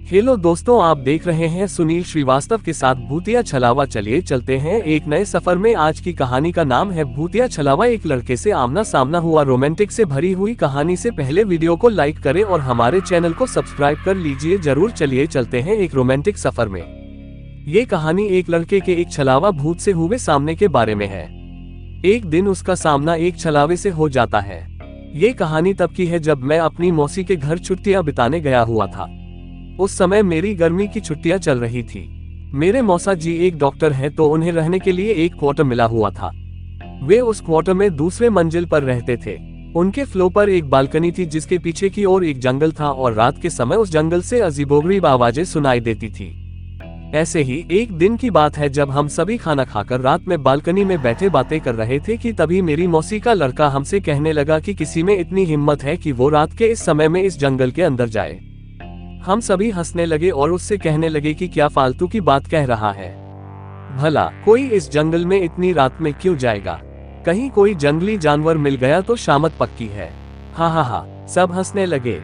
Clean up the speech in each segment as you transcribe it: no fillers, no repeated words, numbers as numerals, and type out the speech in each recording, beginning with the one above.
Hello दोस्तों, आप देख रहे हैं सुनील श्रीवास्तव के साथ भूतिया छलावा। चलिए चलते हैं एक नए सफर में। आज की कहानी का नाम है भूतिया छलावा। एक लड़के से आमना सामना हुआ। रोमांटिक से भरी हुई कहानी से पहले वीडियो को लाइक करें और हमारे चैनल को सब्सक्राइब कर लीजिए जरूर। चलिए चलते हैं एक रोमांटिक सफर में। ये कहानी एक लड़के के एक छलावा भूत से हुए सामने के बारे में है। एक दिन उसका सामना एक छलावे से हो जाता है। ये कहानी तब की है जब मैं अपनी मौसी के घर छुट्टियां बिताने गया हुआ था। उस समय मेरी गर्मी की छुट्टियां चल रही थी। मेरे मौसा जी एक डॉक्टर हैं, तो उन्हें रहने के लिए एक क्वार्टर मिला हुआ था। वे उस क्वार्टर में दूसरे मंजिल पर रहते थे। उनके फ्लोर पर एक बालकनी थी जिसके पीछे की ओर एक जंगल था और रात के समय उस जंगल से अजीबोगरीब आवाजें सुनाई देती थी। ऐसे ही एक दिन की बात है जब हम सभी खाना खाकर रात में बालकनी में बैठे बातें कर रहे थे कि तभी मेरी मौसी का लड़का हमसे कहने लगा कि किसी में इतनी हिम्मत है कि वो रात के इस समय में इस जंगल के अंदर जाए। हम सभी हंसने लगे और उससे कहने लगे कि क्या फालतू की बात कह रहा है, भला कोई इस जंगल में इतनी रात में क्यों जाएगा, कहीं कोई जंगली जानवर मिल गया तो शामत पक्की है। हा हा हा, सब हंसने लगे।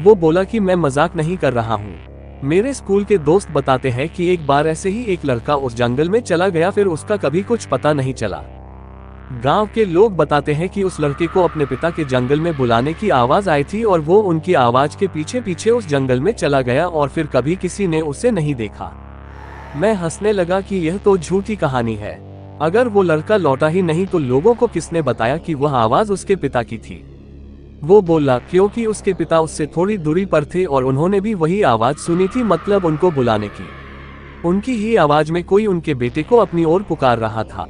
वो बोला कि मैं मजाक नहीं कर रहा हूँ। मेरे स्कूल के दोस्त बताते हैं कि एक बार ऐसे ही एक लड़का उस जंगल में चला गया, फिर उसका कभी कुछ पता नहीं चला। गांव के लोग बताते हैं कि उस लड़के को अपने पिता के जंगल में बुलाने की आवाज आई थी और वो उनकी आवाज के पीछे पीछे उस जंगल में चला गया और फिर कभी किसी ने उसे नहीं देखा। मैं हंसने लगा कि यह तो झूठी कहानी है। अगर वो लड़का लौटा ही नहीं तो लोगों को किसने बताया कि वह आवाज उसके पिता की थी। वो बोला क्योंकि उसके पिता उससे थोड़ी दूरी पर थे और उन्होंने भी वही आवाज सुनी थी, मतलब उनको बुलाने की। उनकी ही आवाज में कोई उनके बेटे को अपनी ओर पुकार रहा था।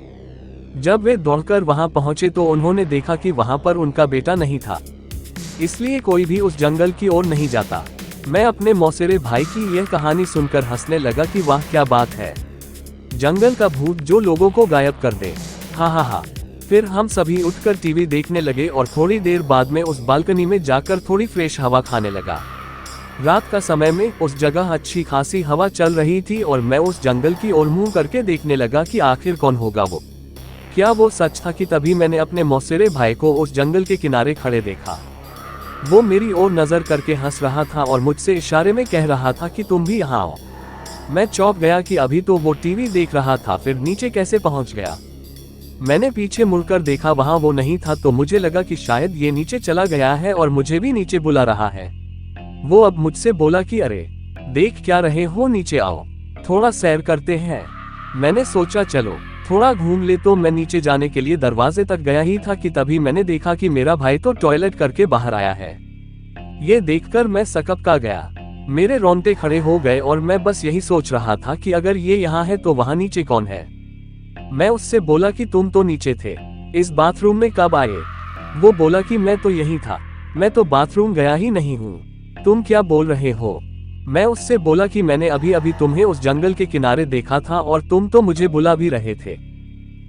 जब वे दौड़कर वहां पहुंचे तो उन्होंने देखा कि वहां पर उनका बेटा नहीं था, इसलिए कोई भी उस जंगल की ओर नहीं जाता। मैं अपने मौसेरे भाई की यह कहानी सुनकर हंसने लगा कि वाह क्या बात है, जंगल का भूत जो लोगों को गायब कर दे। हा हा हा। फिर हम सभी उठकर टीवी देखने लगे और थोड़ी देर बाद में उस बालकनी में जाकर थोड़ी फ्रेश हवा खाने लगा। रात का समय में उस जगह अच्छी खासी हवा चल रही थी और मैं उस जंगल की ओर मुंह करके देखने लगा कि आखिर कौन होगा वो। क्या वो सच था कि तभी मैंने अपने मौसेरे भाई को उस जंगल के किनारे खड़े देखा। वो मेरी ओर नजर करके हंस रहा था और मुझसे इशारे में कह रहा था कि तुम भी यहाँ आओ। मैं चौंक गया कि अभी तो वो टीवी देख रहा था, फिर नीचे कैसे पहुंच गया। मैंने पीछे मुड़कर देखा, वहां वो नहीं था, तो मुझे लगा कि शायद ये नीचे चला गया है और मुझे भी नीचे बुला रहा है। वो अब मुझसे बोला कि अरे देख क्या रहे हो, नीचे आओ, थोड़ा सैर करते हैं। मैंने सोचा चलो थोड़ा घूम ले, तो मैं नीचे जाने के लिए दरवाजे तक गया ही था कि तभी मैंने देखा कि मेरा भाई तो टॉयलेट करके बाहर आया है। ये देखकर मैं सकपका गया। मेरे रोंगटे खड़े हो गए और मैं बस यही सोच रहा था कि अगर ये यहाँ है तो वहाँ नीचे कौन है। मैं उससे बोला कि तुम तो नीचे थे, इस बाथरूम में कब आए। वो बोला कि मैं तो यही था, मैं तो बाथरूम गया ही नहीं हूँ, तुम क्या बोल रहे हो। मैं उससे बोला कि मैंने अभी अभी तुम्हें उस जंगल के किनारे देखा था और तुम तो मुझे बुला भी रहे थे।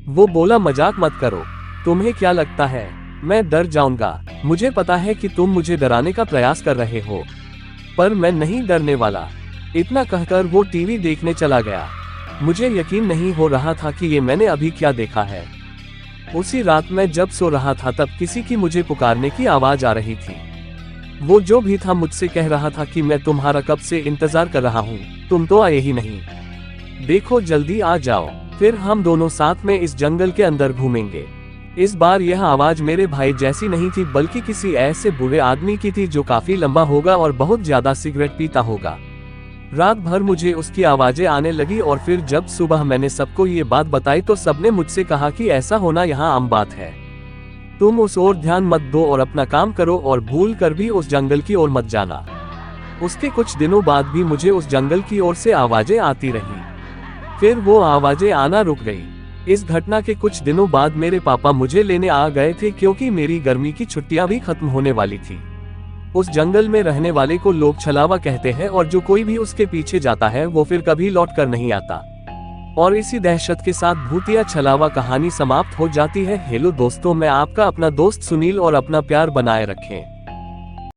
वो बोला मजाक मत करो, तुम्हें क्या लगता है मैं डर जाऊंगा। मुझे पता है कि तुम मुझे डराने का प्रयास कर रहे हो, पर मैं नहीं डरने वाला। इतना कहकर वो टीवी देखने चला गया। मुझे यकीन नहीं हो रहा था कि ये मैंने अभी क्या देखा है। उसी रात मैं जब सो रहा था तब किसी की मुझे पुकारने की आवाज आ रही थी। वो जो भी था मुझसे कह रहा था कि मैं तुम्हारा कब से इंतजार कर रहा हूँ, तुम तो आए ही नहीं, देखो जल्दी आ जाओ, फिर हम दोनों साथ में इस जंगल के अंदर घूमेंगे। इस बार यह आवाज मेरे भाई जैसी नहीं थी, बल्कि किसी ऐसे बुरे आदमी की थी जो काफी लंबा होगा और बहुत ज्यादा सिगरेट पीता होगा। रात भर मुझे उसकी आवाजें आने लगी और फिर जब सुबह मैंने सबको ये बात बताई तो सबने मुझसे कहा कि ऐसा होना यहाँ आम बात है, तुम उस ओर ध्यान मत दो और अपना काम करो और भूल कर भी उस जंगल की ओर मत जाना। उसके कुछ दिनों बाद भी मुझे उस जंगल की ओर से आवाजें आती रही, फिर वो आवाजें आना रुक गई। इस घटना के कुछ दिनों बाद मेरे पापा मुझे लेने आ गए थे क्योंकि मेरी गर्मी की छुट्टियां भी खत्म होने वाली थी। उस जंगल में रहने वाले को लोग छलावा कहते हैं और जो कोई भी उसके पीछे जाता है वो फिर कभी लौट कर नहीं आता। और इसी दहशत के साथ भूतिया छलावा कहानी समाप्त हो जाती है। हेलो दोस्तों, मैं आपका अपना दोस्त सुनील, और अपना प्यार बनाए रखें।